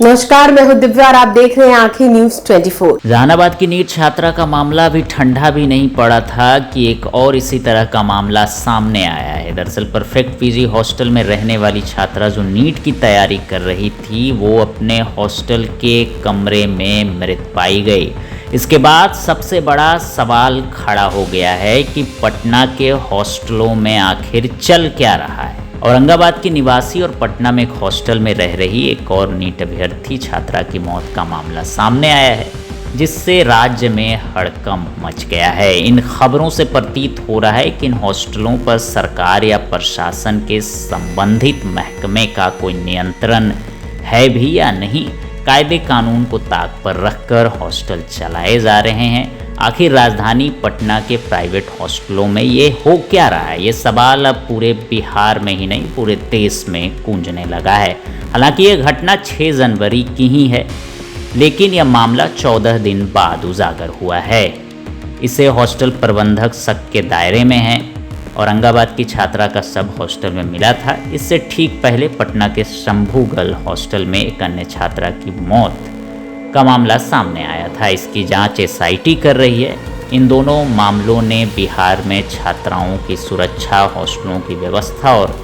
नमस्कार, मैं हूं दिव्या और आप देख रहे हैं आंखें न्यूज 24। जहानाबाद की नीट छात्रा का मामला अभी ठंडा भी नहीं पड़ा था कि एक और इसी तरह का मामला सामने आया है। दरअसल परफेक्ट पीजी हॉस्टल में रहने वाली छात्रा जो नीट की तैयारी कर रही थी वो अपने हॉस्टल के कमरे में मृत पाई गई। इसके बाद सबसे बड़ा सवाल खड़ा हो गया है कि पटना के हॉस्टलों में आखिर चल क्या रहा है। औरंगाबाद की निवासी और पटना में एक हॉस्टल में रह रही एक और नीट अभ्यर्थी छात्रा की मौत का मामला सामने आया है, जिससे राज्य में हड़कंप मच गया है। इन खबरों से प्रतीत हो रहा है कि इन हॉस्टलों पर सरकार या प्रशासन के संबंधित महकमे का कोई नियंत्रण है भी या नहीं। कायदे कानून को ताक पर रखकर हॉस्टल चलाए जा रहे हैं। आखिर राजधानी पटना के प्राइवेट हॉस्टलों में ये हो क्या रहा है, ये सवाल अब पूरे बिहार में ही नहीं पूरे देश में गूंजने लगा है। हालांकि ये घटना 6 जनवरी की ही है, लेकिन यह मामला 14 दिन बाद उजागर हुआ है। इसे हॉस्टल प्रबंधक शक के दायरे में है। औरंगाबाद की छात्रा का शव हॉस्टल में मिला था। इससे ठीक पहले पटना के शंभू गर्ल हॉस्टल में एक अन्य छात्रा की मौत का मामला सामने आया था। इसकी जांच एसआईटी कर रही है। इन दोनों मामलों ने बिहार में छात्राओं की सुरक्षा, हॉस्टलों की व्यवस्था और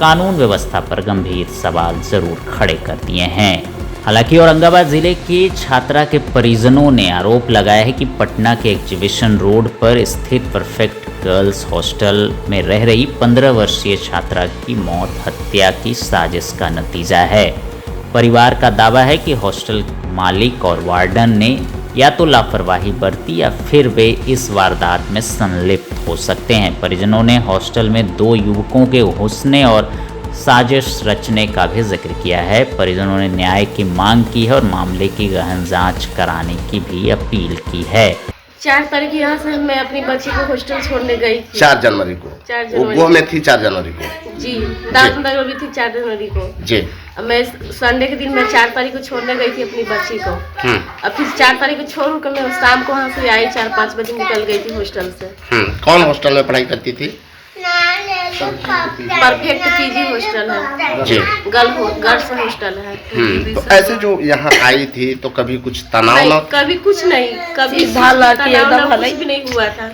कानून व्यवस्था पर गंभीर सवाल जरूर खड़े कर दिए हैं। हालांकि औरंगाबाद जिले की छात्रा के परिजनों ने आरोप लगाया है कि पटना के एग्जीबिशन रोड पर स्थित परफेक्ट गर्ल्स हॉस्टल में रह रही 15 वर्षीय छात्रा की मौत हत्या की साजिश का नतीजा है। परिवार का दावा है कि हॉस्टल मालिक और वार्डन ने या तो लापरवाही बरती या फिर वे इस वारदात में संलिप्त हो सकते हैं। परिजनों ने हॉस्टल में 2 युवकों के घुसने और साजिश रचने का भी जिक्र किया है। परिजनों ने न्याय की मांग की है और मामले की गहन जांच कराने की भी अपील की है। 4 तारीख यहाँ से मैं अपनी बच्ची को हॉस्टल छोड़ने गई थी। 4 जनवरी को 4 जनवरी वो में थी 4 जनवरी को जी, दादनगर में भी थी 4 जनवरी को जी। अब मैं संडे के दिन मैं 4 तारीख को छोड़ने गई थी अपनी बच्ची को। अब फिर 4 तारीख को छोड़ कर मैं शाम को वहाँ से आई, 4-5 बजे निकल गई थी हॉस्टल से। कौन हॉस्टल में पढ़ाई करती थी? परफेक्ट पीजी हॉस्टल है जी, गर्ल्स हॉस्टल है। तो ऐसे जो यहाँ आई थी तो कभी कुछ तनाव नहीं, न? कभी कुछ नहीं, कभी कुछ भी नहीं हुआ था।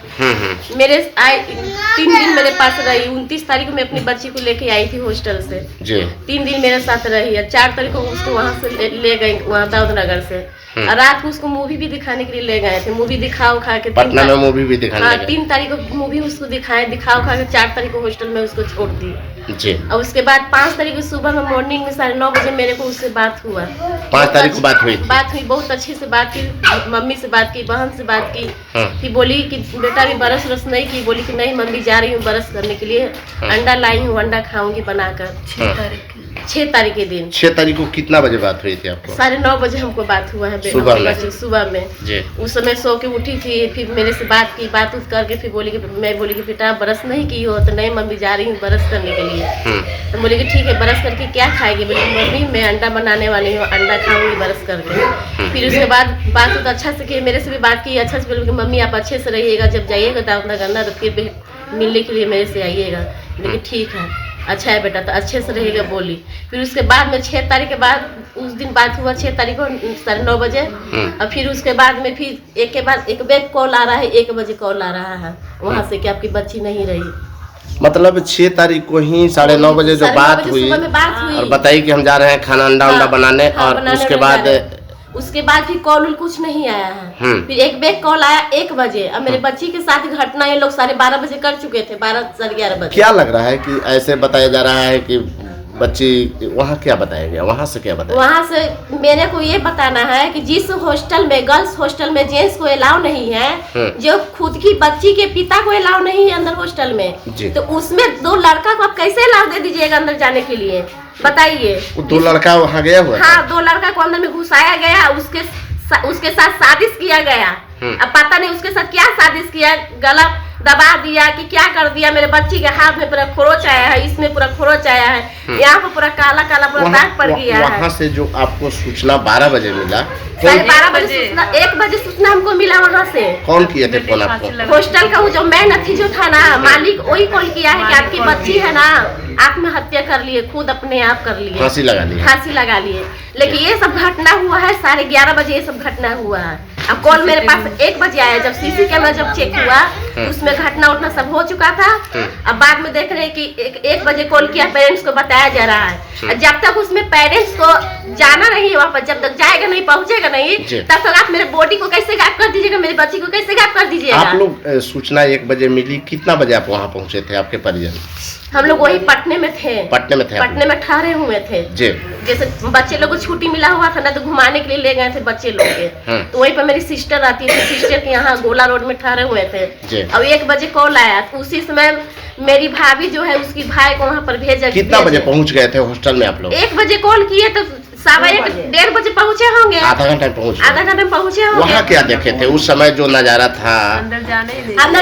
मेरे 3 दिन मेरे पास रही। 29 तारीख को मैं अपनी बच्ची को लेके आई थी हॉस्टल से जी। 3 दिन मेरे साथ रही है। 4 तारीख को उसको वहाँ से ले गई, वहाँ दाऊदनगर से। और रात को उसको मूवी भी दिखाने के लिए ले गए थे। मूवी दिखाओ खा के पटना में मूवी भी दिखाने हाँ, लगे। 3 तारीख को मूवी उसको दिखाओ खा के 4 तारीख को हॉस्टल में उसको छोड़ दी जी। और उसके बाद 5 तारीख को सुबह में मॉर्निंग में 9:30 बजे मेरे को उससे बात हुआ। 5 तारीख को बात हुई? बात हुई, बहुत अच्छे से बात की। मम्मी से बात की, बहन से बात की। कि बोली कि बेटा भी बरस नहीं की। बोली कि नहीं मम्मी जा रही हूँ बरस करने के लिए, अंडा लाई हूँ, अंडा खाऊंगी बनाकर। 6 तारीख के दिन 6 तारीख को कितना बजे बात हुई थी आपको? 9:30 बजे हमको बात हुआ है सुबह में जी। उस समय सो के उठी थी। फिर मेरे से बात की, बात करके फिर मैं बोली कि बेटा बरस नहीं की हो? तो नहीं मम्मी जा रही हूँ बरस करने के लिए। तो बोली कि ठीक है, बरस करके क्या खाएगी? बोली मम्मी मैं अंडा बनाने वाली हूँ, अंडा खाऊंगी बरस करके। फिर उसके बाद बात तो अच्छा से की, मेरे से भी बात की अच्छा से। बोली मम्मी आप अच्छे से रहिएगा, जब जाइएगा दाऊदनगर तो फिर मिलने के लिए मेरे से आइएगा। बोली ठीक है, अच्छा है बेटा, तो अच्छे से रहेगा बोली। फिर उसके बाद में 6 तारीख के बाद उस दिन बात हुआ 6 तारीख को 9:30 बजे। और फिर उसके बाद में फिर एक के बाद एक बैग कॉल आ रहा है, 1 बजे कॉल आ रहा है वहाँ से कि आपकी बच्ची नहीं रही। मतलब 6 तारीख को ही 9:30 बजे जो बात हुई और बताई कि हम जा रहे हैं खाना अंडा बनाने, और उसके बाद फिर कॉल कुछ नहीं आया है। फिर एक बैग कॉल आया 1 बजे। अब मेरे बच्ची के साथ घटना ये लोग 12:30 बजे कर चुके थे, 12-11 बजे। क्या लग रहा है कि ऐसे बताया जा रहा है कि बच्ची वहाँ क्या बताया गया? वहाँ से क्या बताया? वहाँ से मेरे को ये बताना है कि जिस हॉस्टल में गर्ल्स हॉस्टल में जेंट्स को अलाउ नहीं है, जो खुद की बच्ची के पिता को अलाउ नहीं है अंदर हॉस्टल में, तो उसमें 2 लड़का को आप कैसे अलाउ दे दीजिएगा अंदर जाने के लिए? बताइए। वो 2 लड़का वहाँ गया हुआ? हाँ, 2 लड़का को अंदर में घुसाया गया, उसके साथ साजिश किया गया। अब पता नहीं उसके साथ क्या साजिश किया, गला दबा दिया कि क्या कर दिया। मेरे बच्ची के हाथ में पूरा खरोच आया है, इसमें पूरा खरोच आया है, यहाँ पे पूरा काला काला पूरा दाग पड़ गया है। वहाँ से जो आपको सूचना 12 बजे मिला, 12 बजे सूचना, 1 बजे सूचना हमको मिला वहाँ से। कौन किए थे फोन आपको? हॉस्टल का वो जो मैन अथी जो था ना, मालिक, वही कॉल किया है कि आपकी बच्ची है ना आत्महत्या कर लिए, खुद अपने आप कर लिए, फांसी लगा लिए। लेकिन ये सब घटना हुआ है 11:30 बजे, ये सब घटना हुआ है। अब कॉल मेरे पास 1 बजे आया, जब सीसी कैमरा जब चेक हुआ तो उसमें घटना उठना सब हो चुका था। अब बाद में देख रहे हैं कि 1 बजे कॉल किया, पेरेंट्स को बताया जा रहा है। जब तक उसमें पेरेंट्स को जाना नहीं है वापस, जब तक जाएगा नहीं, पहुंचेगा नहीं, तब तक आप मेरे बॉडी को कैसे गायब कर दीजिएगा, मेरी बच्ची को कैसे गायब कर दीजिएगा। आप लोग सूचना 1 बजे मिली, कितना बजे आप वहाँ पहुँचे थे? आपके परिजन हम लोग वही पटने में थे। पटने में ठहरे हुए थे जी। जैसे बच्चे लोग को छुट्टी मिला हुआ था ना, तो घुमाने के लिए ले गए थे बच्चे लोग के। तो वहीं पर मेरी सिस्टर आती थी, सिस्टर के यहाँ गोला रोड में ठहरे हुए थे। अब 1 बजे कॉल आया, तो उसी समय मेरी भाभी जो है उसकी भाई को वहाँ पर भेजा। कितना बजे पहुँच गए थे हॉस्टल में आप लोग? 1 बजे कॉल किए तो 1:15 बजे पहुँचे होंगे। आधा घंटा पहुँचे होंगे। वहाँ क्या देखे थे उस समय जो नजारा था? अंदर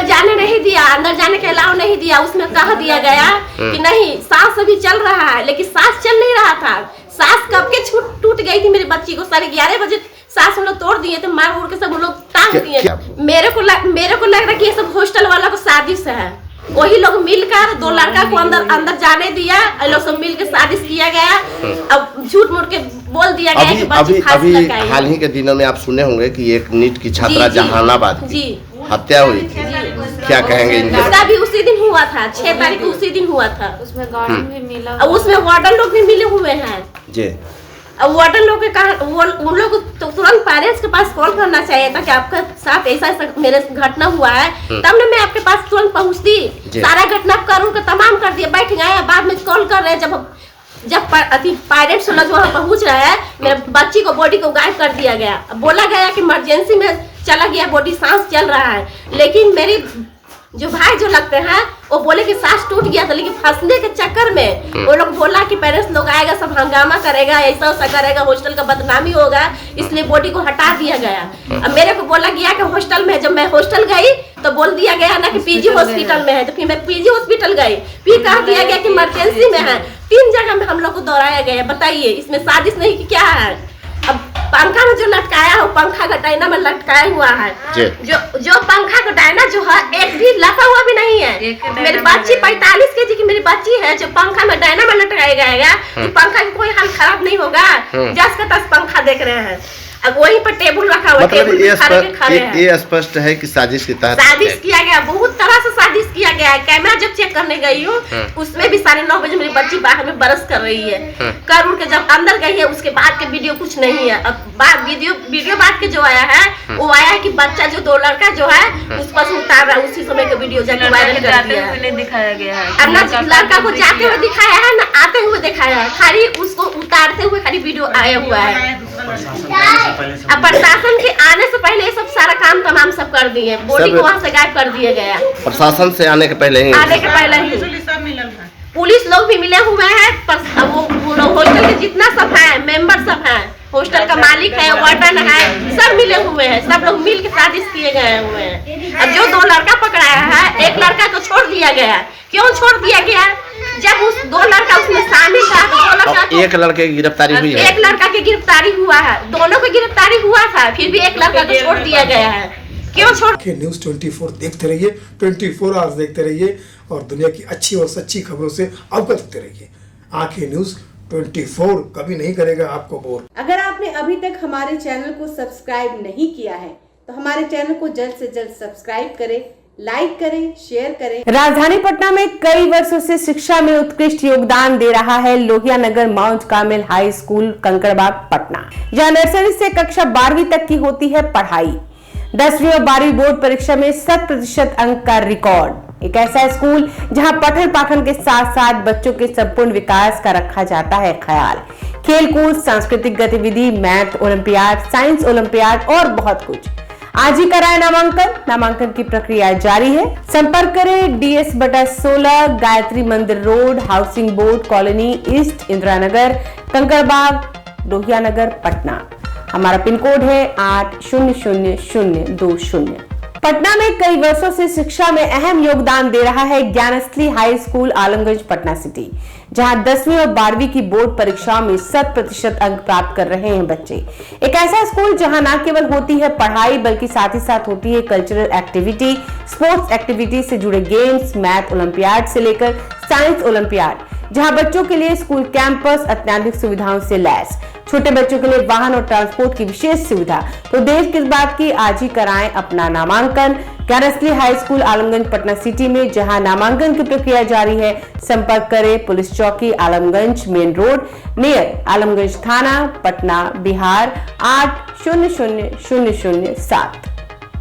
जाने नहीं दिया, अंदर जाने के अलाउ नहीं दिया। उसमें कह दिया गया कि नहीं, सांस अभी चल रहा है, लेकिन सांस चल नहीं रहा था। सांस कब के टूट गई थी मेरी बच्ची को। 11:30 बजे सांस हम लोग तोड़ दिए थे, मार उड़ के सब लोग टांग दिए। मेरे को लग रहा कि ये सब हॉस्टल वाला को साजिश है। वही लोग मिलकर 2 लड़का को अंदर जाने दिया, लोग सब मिलकर साजिश किया गया। अब झूठ मूठ के बोल दिया गया कि बच्ची फांसी लगाई। हाल ही के दिनों में आप सुने होंगे कि एक नीट की छात्रा जहानाबाद की हत्या हुई थी, क्या कहेंगे? उसका भी उसी दिन हुआ था, 6 तारीख को उसी दिन हुआ था। उसमें गार्डन भी मिला, उसमें वार्डन लोग भी मिले हुए हैं जी। अब वार्डन लोग के कहा, उन लोग तो तुरंत पेरेंट्स के पास कॉल करना चाहिए था कि आपके साथ ऐसा मेरे घटना हुआ है, तब ना मैं आपके पास तुरंत पहुंचती, सारा घटना करूँ का तमाम कर दिया। बैठ गए, बाद में कॉल कर रहे हैं, जब पेरेंट्स लोग वहाँ पहुंच रहे हैं, मेरे बच्ची को बॉडी को गायब कर दिया गया। बोला गया कि इमरजेंसी में चला गया, बॉडी सांस चल रहा है। लेकिन मेरी जो भाई जो लगते हैं वो बोले कि सांस टूट गया था, लेकिन फंसने के चक्कर में वो लोग बोला कि पेरेंट्स लोग आएगा, सब हंगामा करेगा, ऐसा वैसा करेगा, हॉस्टल का बदनामी होगा, इसलिए बॉडी को हटा दिया गया। अब मेरे को बोला गया कि हॉस्टल में, जब मैं हॉस्टल गई तो बोल दिया गया ना कि पीजी हॉस्पिटल में है, तो फिर मैं पीजी हॉस्पिटल गई, फिर कह दिया गया कि इमरजेंसी में है। 3 जगह में हम लोग को दौड़ाया गया। बताइए इसमें साजिश नहीं कि क्या है? अब पंखा में जो लटकाया है, पंखा का डायना में लटकाया हुआ है। जो पंखा का डायना जो है, एक भी लगा हुआ भी नहीं है। मेरी बच्ची 45 केजी की मेरी बच्ची है, जो पंखा में डायना में लटकाया गया, तो पंखा की कोई हाल खराब नहीं होगा। जस का तस पंखा देख रहे हैं। अब वहीं पर टेबल रखा हुआ, मतलब ये स्पष्ट है कि साजिश के तहत साजिश किया गया, बहुत तरह से साजिश किया गया है। कैमरा जब चेक करने गई हूँ, उसमें भी 9:30 बजे मेरी बच्ची बाहर में बरस कर रही है। कर उड़ के जब अंदर गई है, उसके बाद के वीडियो कुछ नहीं है। अब वीडियो बाद के जो आया है, वो आया है कि बच्चा जो 2 लड़का जो है उस पर से उतार रहा है, उसी समय का वीडियो जाके वायरल कर दिया है। दिखाया गया है, अब ना लड़का को जाते हुए दिखाया है, ना आते हुए दिखाया है, खाली उसको उतारते हुए खाली वीडियो आया हुआ है। अब प्रशासन के आने से पहले सब सारा काम तमाम सब कर दिए, बॉडी को वहाँ से गायब कर दिया गया। प्रशासन से आने के पहले ही पुलिस लोग भी मिले हुए हैं। हॉस्टल के जितना सब है मेंबर सब है, हॉस्टल का मालिक है, वार्डन है, सब मिले हुए हैं। सब लोग मिल के साजिश किए गए हुए हैं। अब जो 2 लड़का पकड़ाया है, एक लड़का को छोड़ दिया गया। क्यों छोड़ दिया गया? जब उस 2 लड़का उसमें शामिल था, तो 2 लड़का एक लड़के की गिरफ्तारी हुई है। एक लड़का की गिरफ्तारी हुआ है, दोनों की गिरफ्तारी हुआ था, फिर भी एक लड़का को छोड़ दिया गया है। क्यों छोड़? न्यूज़ 24 देखते रहिए, 24 आवर्स देखते रहिए और दुनिया की अच्छी और सच्ची खबरों से अवगत होते रहिए। आंखें न्यूज़ 24 कभी नहीं करेगा आपको बोर। अगर आपने अभी तक हमारे चैनल को सब्सक्राइब नहीं किया है तो हमारे चैनल को जल्द से जल्द सब्सक्राइब करें, लाइक करें, शेयर करें। राजधानी पटना में कई वर्षों से शिक्षा में उत्कृष्ट योगदान दे रहा है Lohia Nagar Mount Carmel High School Kankarbagh Patna, जहां नर्सरी से कक्षा 12वीं तक की होती है पढ़ाई। 10वीं और 12वीं बोर्ड परीक्षा में 100% अंक का रिकॉर्ड। एक ऐसा स्कूल जहां पठन पाठन के साथ साथ बच्चों के संपूर्ण विकास का रखा जाता है ख्याल। खेलकूद, सांस्कृतिक गतिविधि, मैथ ओलंपियाड, साइंस ओलंपियाड और बहुत कुछ। आज ही कराए नामांकन की प्रक्रिया जारी है। संपर्क करें DS/16 Gayatri Mandir road, housing board colony east, Indira Nagar, Kankarbagh, Lohia Nagar, Patna. हमारा पिन कोड है 800020। पटना में कई वर्षों से शिक्षा में अहम योगदान दे रहा है Gyansthali high school Alamganj Patna city, जहां 10वीं और 12वीं की बोर्ड परीक्षाओं में 100% अंक प्राप्त कर रहे हैं बच्चे। एक ऐसा स्कूल जहां न केवल होती है पढ़ाई बल्कि साथ ही साथ होती है कल्चरल एक्टिविटी, स्पोर्ट्स एक्टिविटी से जुड़े गेम्स, मैथ ओलंपियाड से लेकर साइंस ओलंपियाड, जहां बच्चों के लिए स्कूल कैंपस अत्याधुनिक सुविधाओं से लैस, छोटे बच्चों के लिए वाहन और ट्रांसपोर्ट की विशेष सुविधा। तो देर किस बात की, आज ही कराएं अपना नामांकन Gyansthali high school Alamganj Patna city में, जहां नामांकन की प्रक्रिया जारी है। संपर्क करें पुलिस चौकी Alamganj main road near Alamganj थाना, पटना, बिहार 800007।